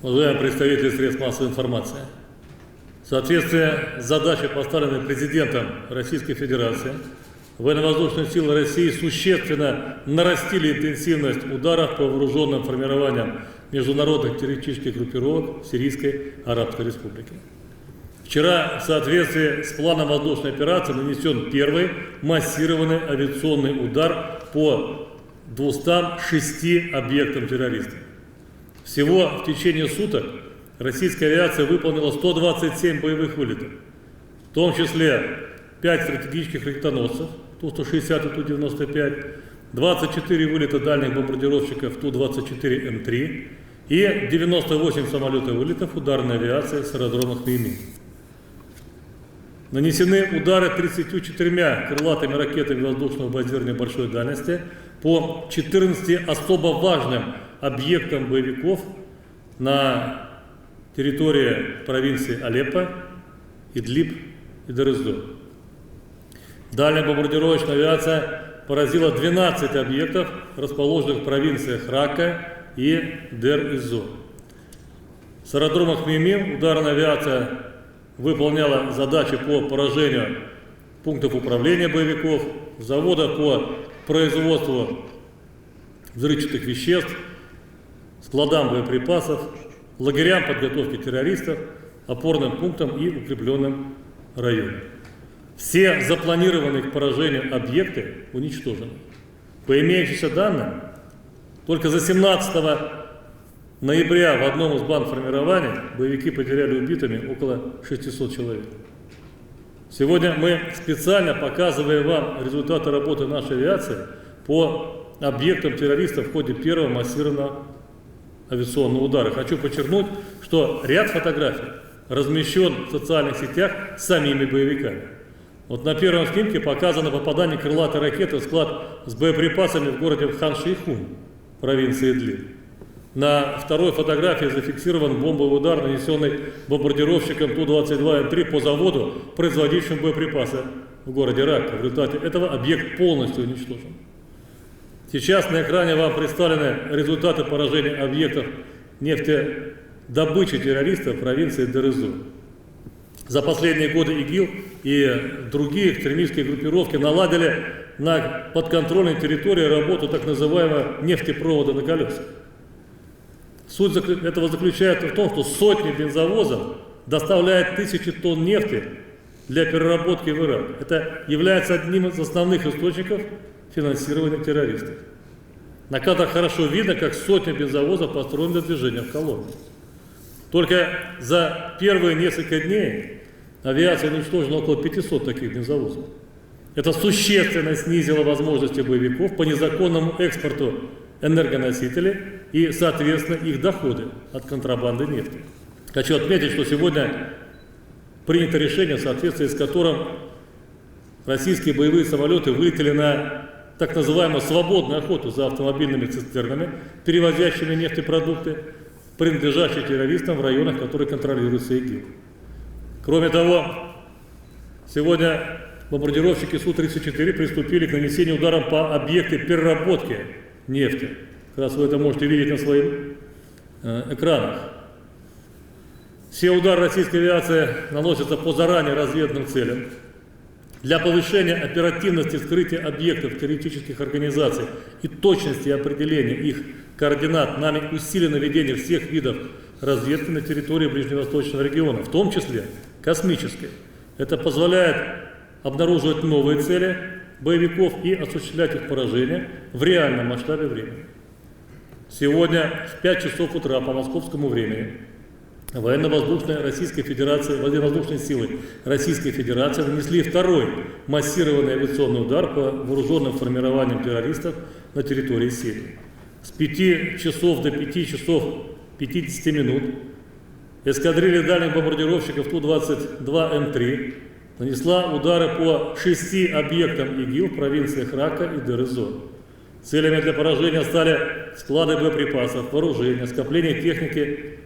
Уважаемые представители средств массовой информации, в соответствии с задачей, поставленной президентом Российской Федерации, военно-воздушные силы России существенно нарастили интенсивность ударов по вооруженным формированиям международных террористических группировок Сирийской Арабской Республики. Вчера, в соответствии с планом воздушной операции, нанесен первый массированный авиационный удар по 206 объектам террористов. Всего в течение суток российская авиация выполнила 127 боевых вылетов, в том числе 5 стратегических ракетоносцев Ту-160 и Ту-95, 24 вылета дальних бомбардировщиков Ту-24М3 и 98 самолетов вылетов ударной авиации с аэродромов НИИ. Нанесены удары 34 крылатыми ракетами воздушного базирования большой дальности по 14 особо важным объектам боевиков на территории провинции Алеппо, Идлиб и Дейр-эз-Зор. Дальняя бомбардировочная авиация поразила 12 объектов, расположенных в провинциях Рака и Дейр-эз-Зор. С аэродромов МИМИ ударная авиация выполняла задачи по поражению пунктов управления боевиков, завода по производству взрывчатых веществ, складам боеприпасов, лагерям подготовки террористов, опорным пунктам и укрепленным районам. Все запланированные к поражению объекты уничтожены. По имеющимся данным, только за 17 ноября в одном из бандформирований боевики потеряли убитыми около 600 человек. Сегодня мы специально показываем вам результаты работы нашей авиации по объектам террористов в ходе первого массированного авиационного удара. Хочу подчеркнуть, что ряд фотографий размещен в социальных сетях самими боевиками. Вот на первом снимке показано попадание крылатой ракеты в склад с боеприпасами в городе Хан-Шейхун, провинции Идлиб. На второй фотографии зафиксирован бомбовый удар, нанесенный бомбардировщиком Ту-22М3 по заводу, производящему боеприпасы в городе Ракка. В результате этого объект полностью уничтожен. Сейчас на экране вам представлены результаты поражения объектов нефтедобычи террористов в провинции Дейр-эз-Зор. За последние годы ИГИЛ и другие экстремистские группировки наладили на подконтрольной территории работу так называемого нефтепровода на колесах. Суть этого заключается в том, что сотни бензовозов доставляют тысячи тонн нефти для переработки в Ирак. Это является одним из основных источников финансирования террористов. На кадрах хорошо видно, как сотни бензовозов построены для движения в колонну. Только за первые несколько дней авиация уничтожила около 500 таких бензовозов. Это существенно снизило возможности боевиков по незаконному экспорту энергоносителей и, соответственно, их доходы от контрабанды нефти. Хочу отметить, что сегодня принято решение, в соответствии с которым российские боевые самолеты вылетели на так называемую свободную охоту за автомобильными цистернами, перевозящими нефтепродукты, принадлежащие террористам в районах, которые контролируются ИГИЛ. Кроме того, сегодня бомбардировщики Су-34 приступили к нанесению ударов по объектам переработки нефти. Как раз вы это можете видеть на своих экранах. Все удары российской авиации наносятся по заранее разведанным целям. Для повышения оперативности вскрытия объектов террористических организаций и точности определения их координат нами усилено ведение всех видов разведки на территории Ближневосточного региона, в том числе космической. Это позволяет обнаруживать новые цели боевиков и осуществлять их поражение в реальном масштабе времени. Сегодня в 5 часов утра по московскому времени военно-воздушные силы Российской Федерации нанесли второй массированный авиационный удар по вооруженным формированиям террористов на территории Сирии. С 5 часов до 5 часов 50 минут эскадрилья дальних бомбардировщиков Ту-22М3 нанесла удары по 6 объектам ИГИЛ в провинциях Рака и Дейр-эз-Зор. Целями для поражения стали склады боеприпасов, вооружения, скопления техники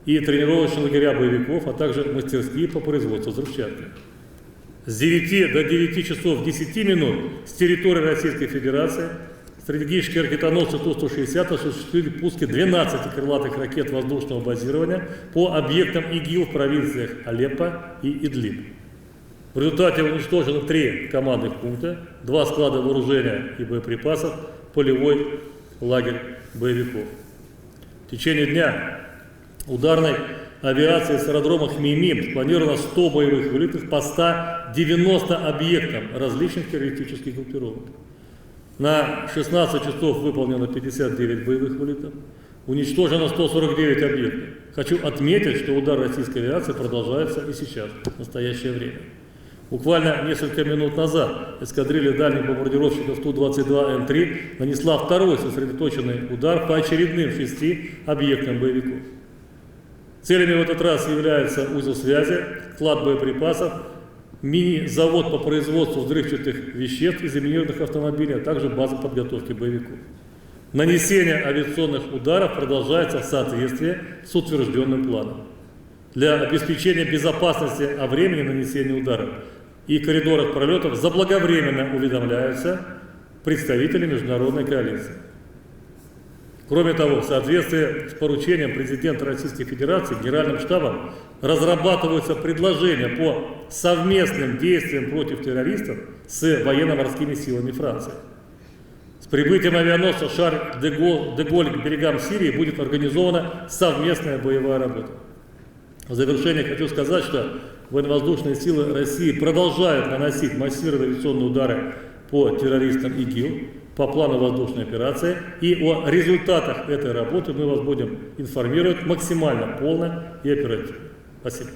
и тренировочные лагеря боевиков, а также мастерские по производству взрывчатки. С 9 до 9 часов 10 минут с территории Российской Федерации стратегические ракетоносцы Ту-160 осуществили пуски 12 крылатых ракет воздушного базирования по объектам ИГИЛ в провинциях Алеппо и Идлиб. В результате уничтожено 3 командных пункта, 2 склада вооружения и боеприпасов, полевой лагерь боевиков. В течение дня ударной авиации с аэродрома Хмеймим спланировано 100 боевых вылетов по 190 объектам различных террористических группировок. На 16 часов выполнено 59 боевых вылетов, уничтожено 149 объектов. Хочу отметить, что удар российской авиации продолжается и сейчас, в настоящее время. Буквально несколько минут назад эскадрилья дальних бомбардировщиков Ту-22М3 нанесла второй сосредоточенный удар по очередным 6 объектам боевиков. Целями в этот раз являются узел связи, склад боеприпасов, мини-завод по производству взрывчатых веществ и заминированных автомобилей, а также база подготовки боевиков. Нанесение авиационных ударов продолжается в соответствии с утвержденным планом. Для обеспечения безопасности о времени нанесения ударов и коридорах пролетов заблаговременно уведомляются представители международной коалиции. Кроме того, в соответствии с поручением президента Российской Федерации Генеральным штабом разрабатываются предложения по совместным действиям против террористов с военно-морскими силами Франции. С прибытием авианосца Шарль-де-Голь к берегам Сирии будет организована совместная боевая работа. В завершение хочу сказать, что военно-воздушные силы России продолжают наносить массированные авиационные удары по террористам ИГИЛ по плану воздушной операции, и о результатах этой работы мы вас будем информировать максимально полно и оперативно. Спасибо.